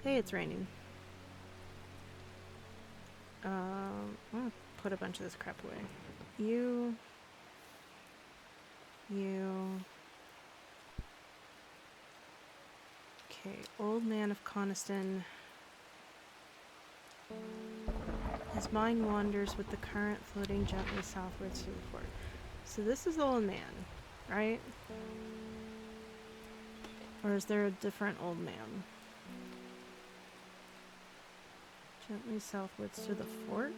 Hey, it's raining. I'm gonna put a bunch of this crap away. You. Okay, Old Man of Coniston. His mind wanders with the current floating gently southwards to the fort. So this is Old Man, right? Or is there a different Old Man? Gently southwards to the fork?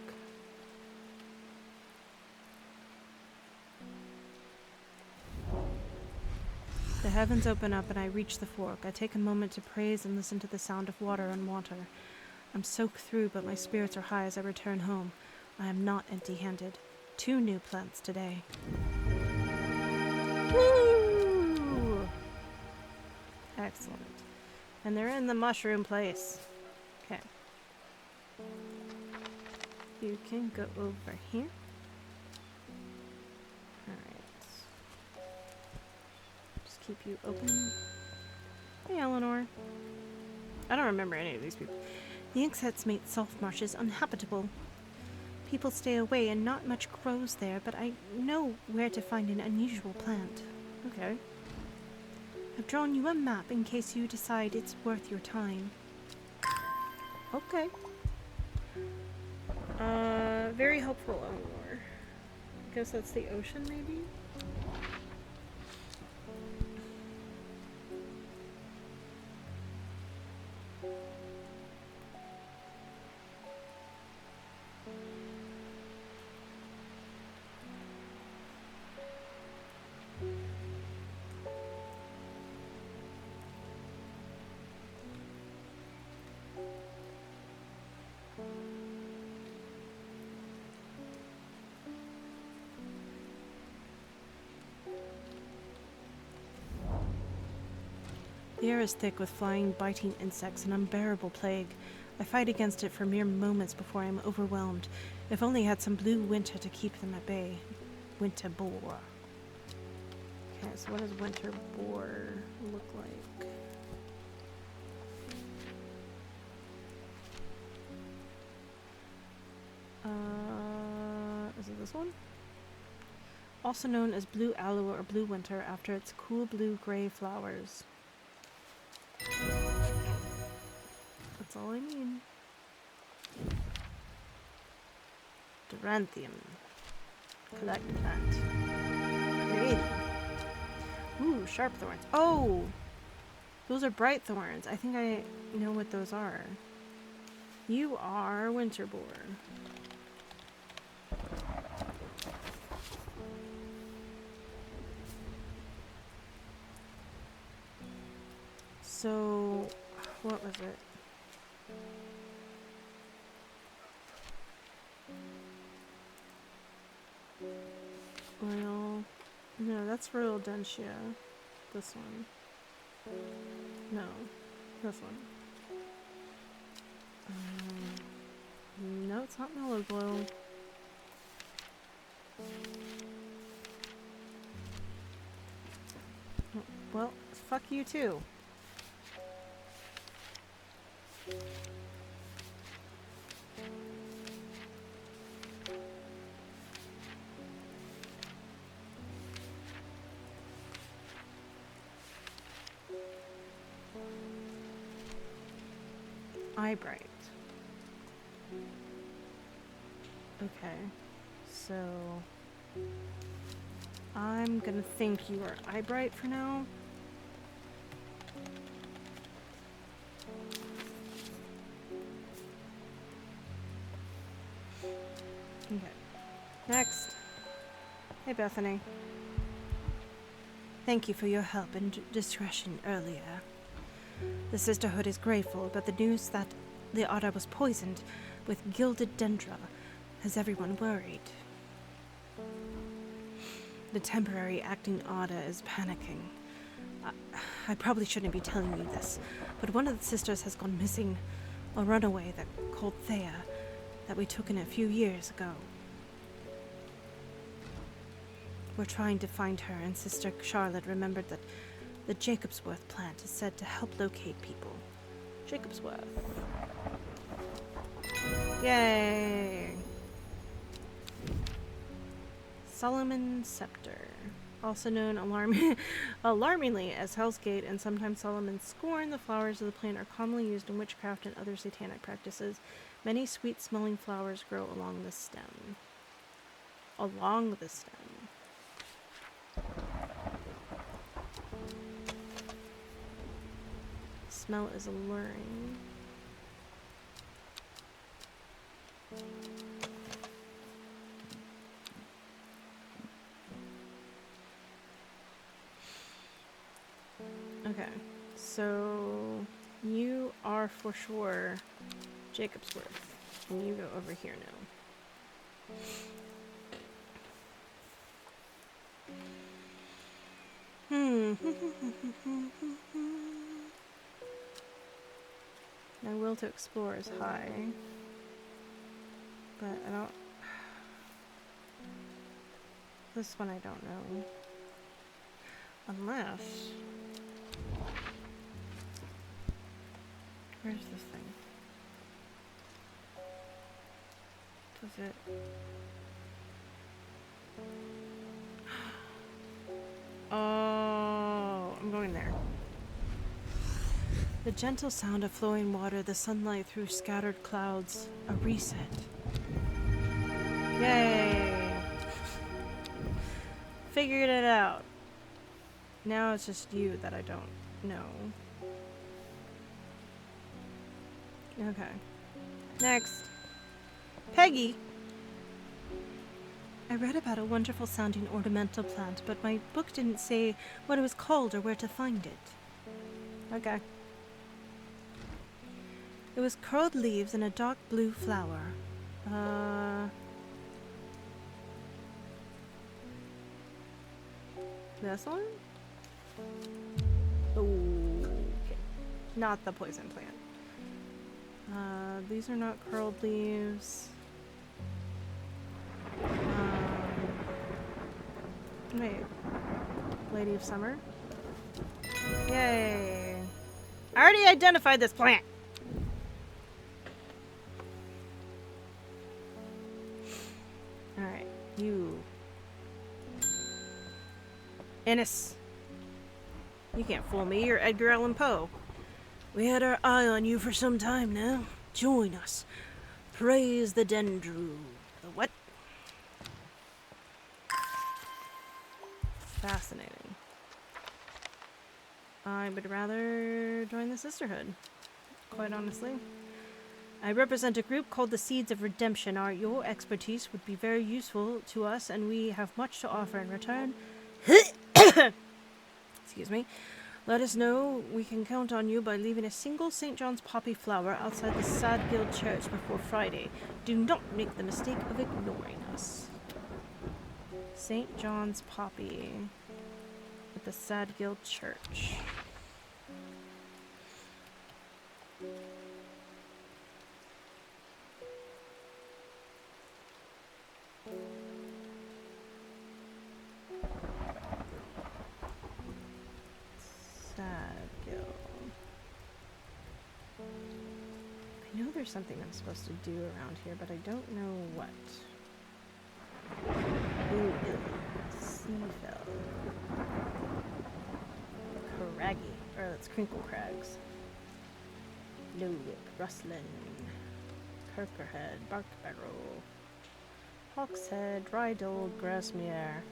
The heavens open up and I reach the fork. I take a moment to praise and listen to the sound of water on water. I'm soaked through, but my spirits are high as I return home. I am not empty-handed. 2 new plants today. Woo! Excellent. And they're in the mushroom place. Okay. You can go over here. Alright. Just keep you open. Hey, Eleanor. I don't remember any of these people. The insects make salt marshes uninhabitable. People stay away and not much grows there, but I know where to find an unusual plant. Okay. I've drawn you a map in case you decide it's worth your time. Okay. Very helpful, Eleanor. Guess that's the ocean, maybe? The air is thick with flying, biting insects, an unbearable plague. I fight against it for mere moments before I am overwhelmed. If only I had some blue winter to keep them at bay. Winter boar. Okay, so what does winter boar look like? Is it this one? Also known as blue aloe or blue winter after its cool blue-gray flowers. That's all I need. Duranthium. Collect plant. Creating. Ooh, sharp thorns. Oh! Those are bright thorns. I think I know what those are. You are winter boar. So, what was it? Royal. No, that's Royal Dentia. This one. No, this one. No, it's not Mellow Glow. Oh, well, fuck you too. Eyebright. Okay, so I'm gonna think you are Eyebright for now. Okay. Next. Hey, Bethany. Thank you for your help and discretion earlier. The Sisterhood is grateful, but the news that the otter was poisoned with gilded dendra has everyone worried. The temporary acting otter is panicking. I probably shouldn't be telling you this, but one of the sisters has gone missing. A runaway called Thea that we took in a few years ago. We're trying to find her, and Sister Charlotte remembered that the Jacobsworth plant is said to help locate people. Jacob's Worth. Yay! Solomon Scepter. Also known alarmingly as Hell's Gate and sometimes Solomon's Scorn, the flowers of the plant are commonly used in witchcraft and other satanic practices. Many sweet-smelling flowers grow along the stem. Along the stem. Smell is alluring. Okay, so you are for sure Jacob's Worth, and you go over here now. My will to explore is high, but I don't... This one I don't know. Unless... Where's this thing? Does it... Oh, I'm going there. The gentle sound of flowing water, the sunlight through scattered clouds, a reset. Yay! Figured it out. Now it's just you that I don't know. Okay. Next. Peggy! I read about a wonderful sounding ornamental plant, but my book didn't say what it was called or where to find it. Okay. It was curled leaves and a dark blue flower. This one? Okay. Not the poison plant. These are not curled leaves. Wait. Lady of Summer? Yay! I already identified this plant! Alright, you. Ennis. You can't fool me, you're Edgar Allan Poe. We had our eye on you for some time now. Join us. Praise the Dendru. The what? Fascinating. I would rather join the Sisterhood, quite honestly. I represent a group called the Seeds of Redemption. Your expertise would be very useful to us, and we have much to offer in return. Excuse me. Let us know we can count on you by leaving a single St. John's poppy flower outside the Sadgill Church before Friday. Do not make the mistake of ignoring us. St. John's poppy at the Sadgill Church. I know there's something I'm supposed to do around here, but I don't know what. Ooh, Seafell. Craggy. Or that's Crinkle Crags. Lowwick, Rustlin, Kirkerhead, Barkbarrow, Hawkshead, Rydal, Grasmere,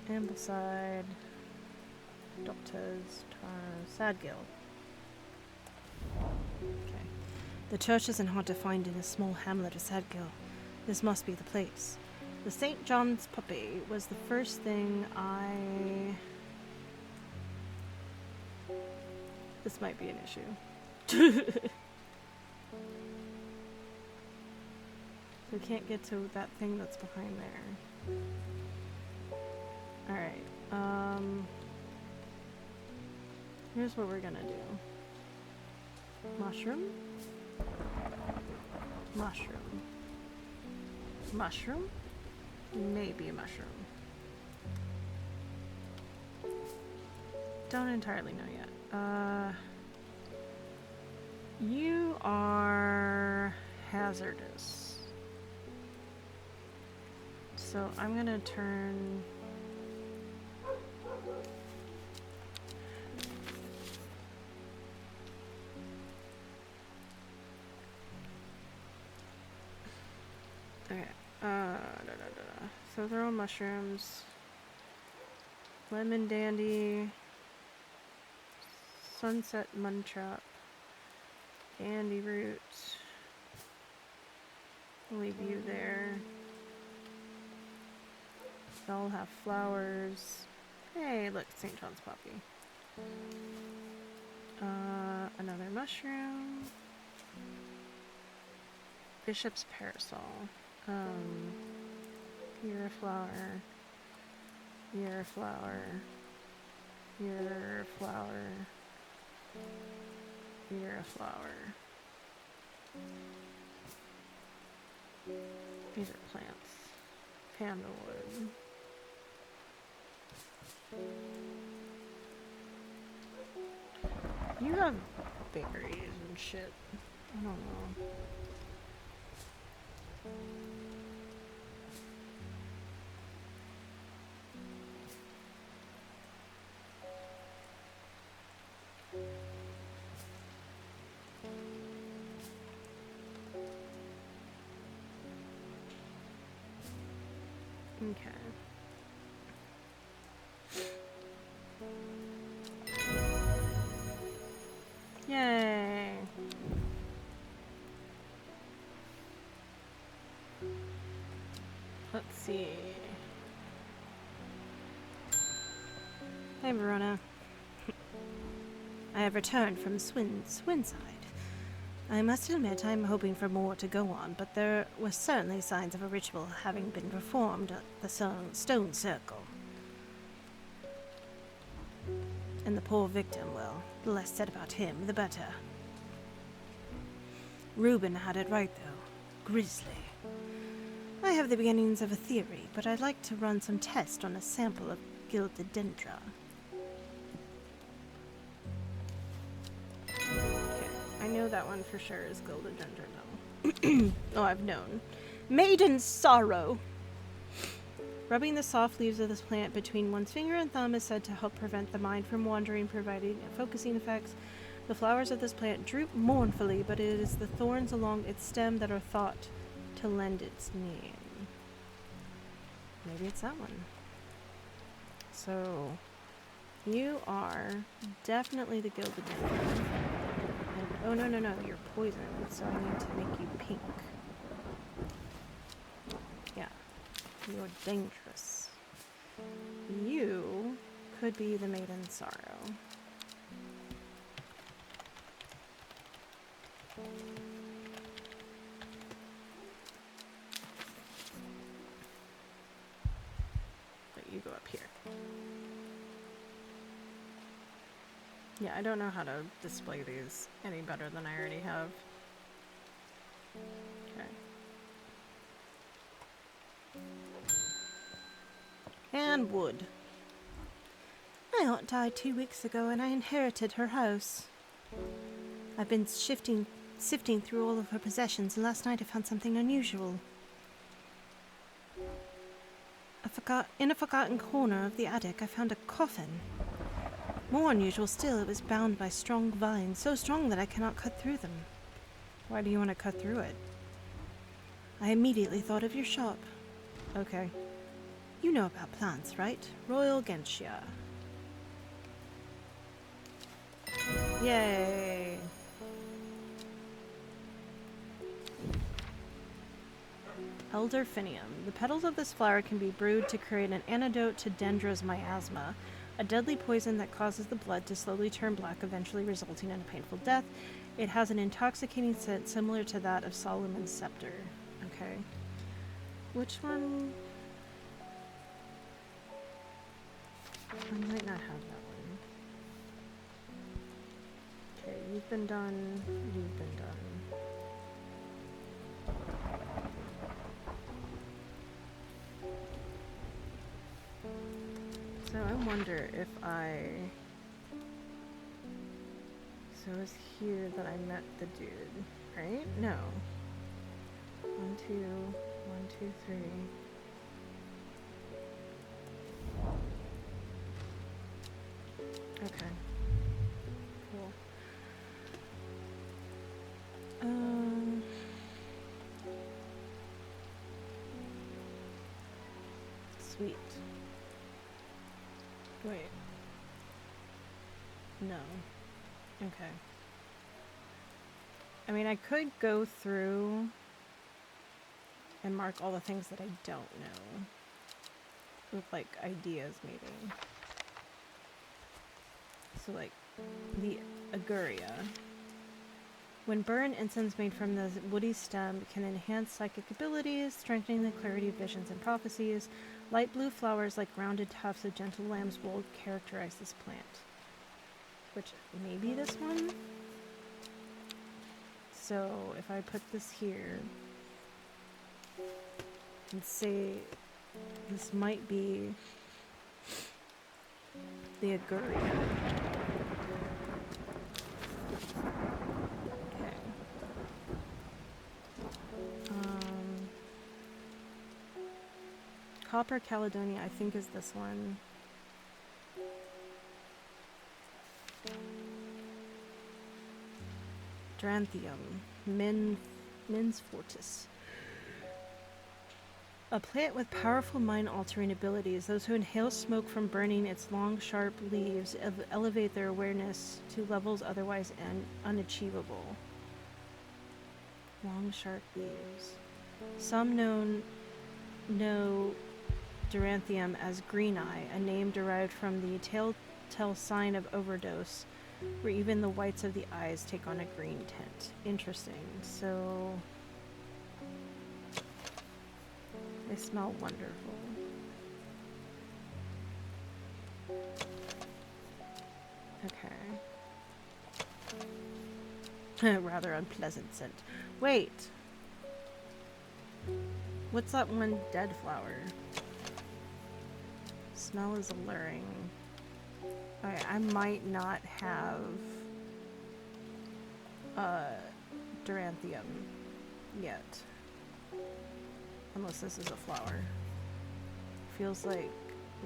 Ambleside, Doctors, Sadgill. Okay. The church isn't hard to find in a small hamlet of Sadgill. This must be the place. The St. John's puppy was the first thing I... This might be an issue. We can't get to that thing that's behind there. Alright, here's what we're gonna do. Mushroom? Mushroom. Mushroom? Maybe a mushroom. Don't entirely know yet. You are hazardous. So I'm gonna turn... Okay. So they're all mushrooms. Lemon dandy. Sunset muntrap. Dandy roots. Leave you there. They all have flowers. Hey, look, St. John's poppy. Another mushroom. Bishop's parasol. You're a flower. You're a flower. You're a flower. You're a flower. These are plants. Candlewood. You have berries and shit. I don't know. Okay. Yay! Let's see. Hey, Verona. I have returned from Swinside. I must admit I'm hoping for more to go on, but there were certainly signs of a ritual having been performed at the stone circle. And the poor victim, well, the less said about him, the better. Reuben had it right, though. Grisly. I have the beginnings of a theory, but I'd like to run some tests on a sample of gilded dendra. Okay, I know that one for sure is gilded dendra, though. Oh, I've known. Maiden sorrow! Rubbing the soft leaves of this plant between one's finger and thumb is said to help prevent the mind from wandering, providing focusing effects. The flowers of this plant droop mournfully, but it is the thorns along its stem that are thought to lend its name. Maybe it's that one. So, you are definitely the gilded dendron. And, oh, no, you're poisoned, so I need to make you pink. Yeah. You're dangerous. You could be the maiden sorrow. But you go up here. Yeah, I don't know how to display these any better than I already have. Okay. And wood. My aunt died 2 weeks ago and I inherited her house. I've been sifting through all of her possessions, and last night I found something unusual. In a forgotten corner of the attic, I found a coffin. More unusual still, it was bound by strong vines, so strong that I cannot cut through them. Why do you want to cut through it? I immediately thought of your shop. Okay. You know about plants, right? Royal Gentian. Yay! Elderfinium. The petals of this flower can be brewed to create an antidote to Dendra's miasma, a deadly poison that causes the blood to slowly turn black, eventually resulting in a painful death. It has an intoxicating scent similar to that of Solomon's scepter. Okay. Which one? I might not have that one. Okay, you've been done. You've been done. So I wonder if I So it was here that I met the dude, right? No. 1, 2, 1, 2, 3. Okay. Cool. Sweet. Wait. No. Okay. I mean, I could go through and mark all the things that I don't know. With, like, ideas, maybe. So, like, the Aguria. When burned, incense made from the woody stem can enhance psychic abilities, strengthening the clarity of visions and prophecies. Light blue flowers like rounded tufts of gentle lamb's wool characterize this plant. Which, maybe this one? So, if I put this here, and say this might be the Aguria. Okay. Copper Caledonia, I think, is this one. Dranthium, Mins Fortis. A plant with powerful mind-altering abilities. Those who inhale smoke from burning its long, sharp leaves elevate their awareness to levels otherwise unachievable. Long, sharp leaves. Some know Duranthium as Green Eye, a name derived from the telltale sign of overdose, where even the whites of the eyes take on a green tint. Interesting. So they smell wonderful. Okay. Rather unpleasant scent. Wait. What's that one dead flower? Smell is alluring. Okay, I might not have Duranthium yet. Unless this is a flower. Feels like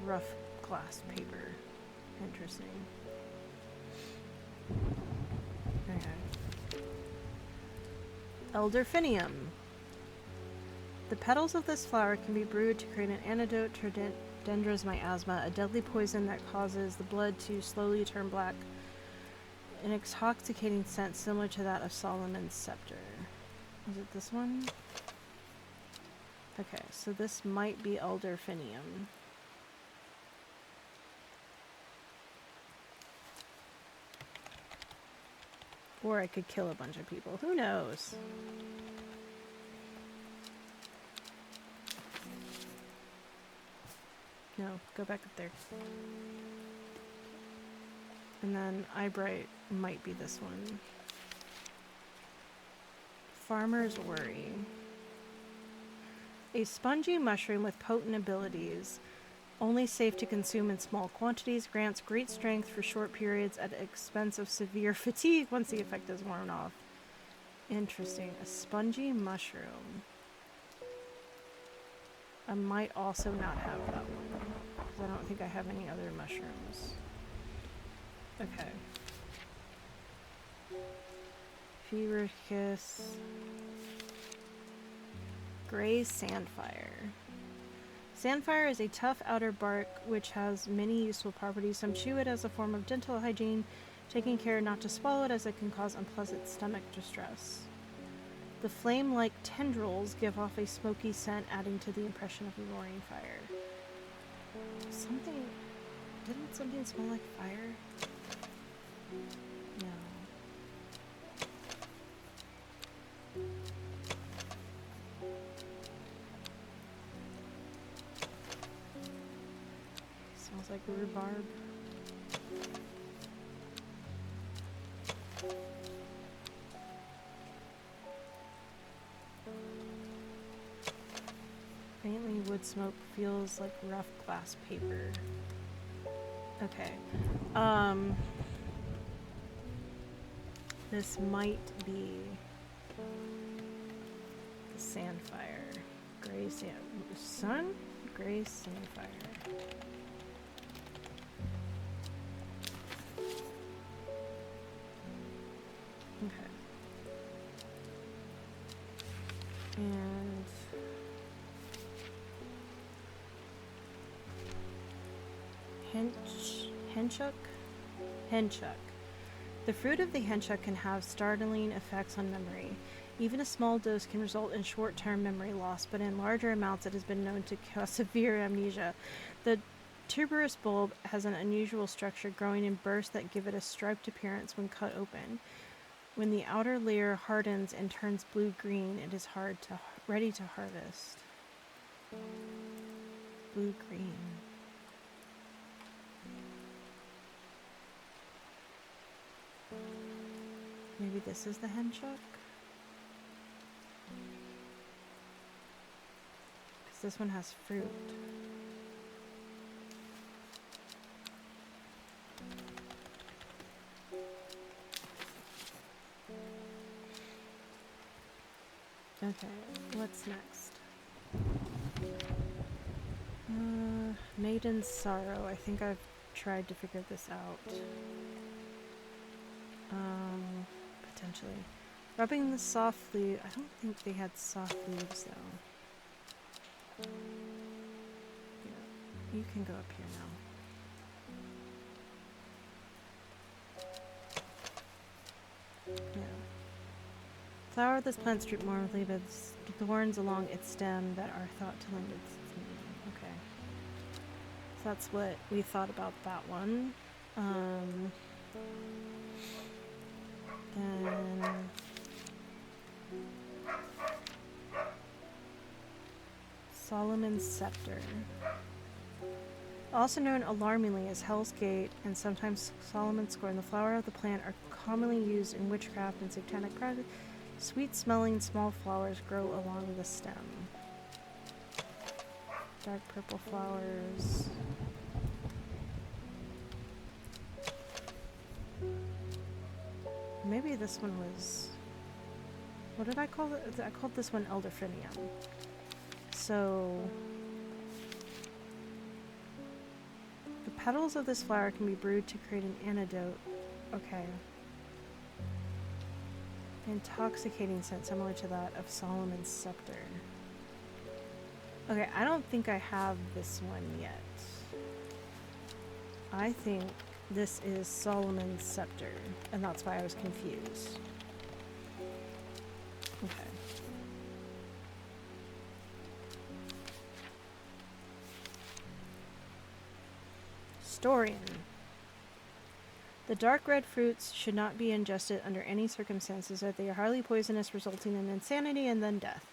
rough glass paper. Interesting. Okay. Elderfinium. The petals of this flower can be brewed to create an antidote to dendros miasma, a deadly poison that causes the blood to slowly turn black. An intoxicating scent similar to that of Solomon's scepter. Is it this one? Okay, so this might be Elderfinium. Or I could kill a bunch of people. Who knows? No, go back up there. And then Eyebright might be this one. Farmer's Worry. A spongy mushroom with potent abilities, only safe to consume in small quantities, grants great strength for short periods at the expense of severe fatigue once the effect is worn off. Interesting. A spongy mushroom. I might also not have that one, because I don't think I have any other mushrooms. Okay. Fever Kiss. Gray Sandfire. Sandfire is a tough outer bark which has many useful properties. Some chew it as a form of dental hygiene, taking care not to swallow it as it can cause unpleasant stomach distress. The flame-like tendrils give off a smoky scent, adding to the impression of a roaring fire. Didn't something smell like fire? No. Smells like rhubarb. Faintly wood smoke feels like rough glass paper. Okay. This might be the sandfire. Gray sand. Sun? Gray sandfire. Okay. And henchuk? Henchuk. The fruit of the henchuk can have startling effects on memory. Even a small dose can result in short-term memory loss, but in larger amounts it has been known to cause severe amnesia. The tuberous bulb has an unusual structure, growing in bursts that give it a striped appearance when cut open. When the outer layer hardens and turns blue-green, it is ready to harvest. Blue-green. Maybe this is the henchuk? Because this one has fruit. Okay, what's next? Maiden's Sorrow. I think I've tried to figure this out. Potentially. Rubbing the soft leaf. I don't think they had soft leaves though. Yeah, you can go up here now. Yeah. Flower of this plant droop mournfully with thorns along its stem that are thought to lend its meaning. Okay. So that's what we thought about that one. Then Solomon's Scepter. Also known alarmingly as Hell's Gate and sometimes Solomon's Scorn, the flower of the plant are commonly used in witchcraft and satanic practice. Sweet-smelling small flowers grow along the stem. Dark purple flowers. Maybe this one was... What did I call it? I called this one Elderfinium. So... The petals of this flower can be brewed to create an antidote. Okay. Intoxicating scent similar to that of Solomon's Scepter. Okay, I don't think I have this one yet. I think this is Solomon's Scepter, and that's why I was confused. Okay. Storian. The dark red fruits should not be ingested under any circumstances, as they are highly poisonous, resulting in insanity and then death.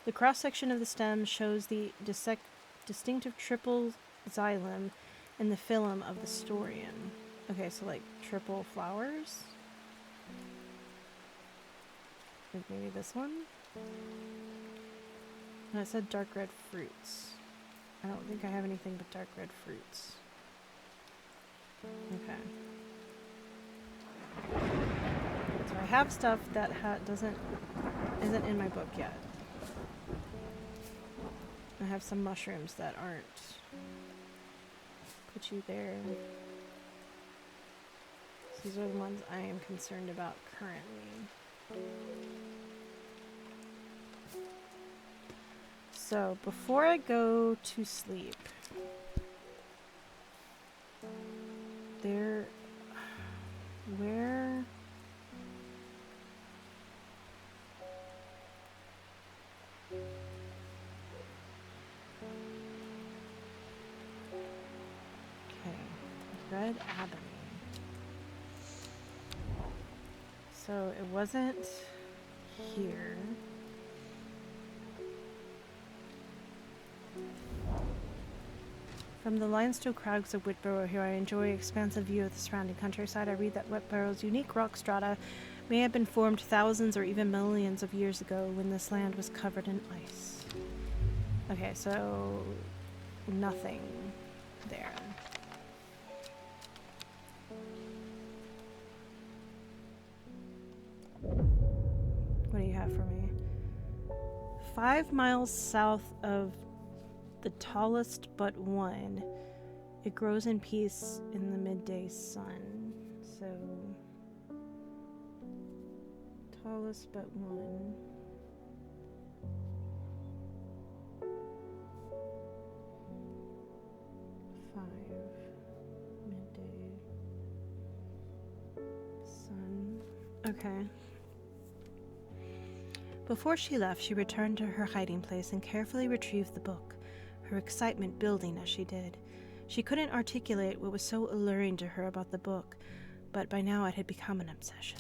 The cross-section of the stem shows the distinctive triple xylem and the phylum of the Storian. Okay, so like triple flowers? Like maybe this one? No, it said dark red fruits. I don't think I have anything but dark red fruits. Okay. So I have stuff that isn't in my book yet. I have some mushrooms that aren't. Put you there. These are the ones I am concerned about currently. So before I go to sleep, where Red Abbey. So it wasn't here. From the limestone crags of Whitborough here, I enjoy an expansive view of the surrounding countryside. I read that Whitborough's unique rock strata may have been formed thousands or even millions of years ago when this land was covered in ice. Okay, so nothing there. have for me? 5 miles south of the tallest but one. It grows in peace in the midday sun. So, tallest but one. Midday sun. Okay. Before she left, she returned to her hiding place and carefully retrieved the book, her excitement building as she did. She couldn't articulate what was so alluring to her about the book, but by now it had become an obsession.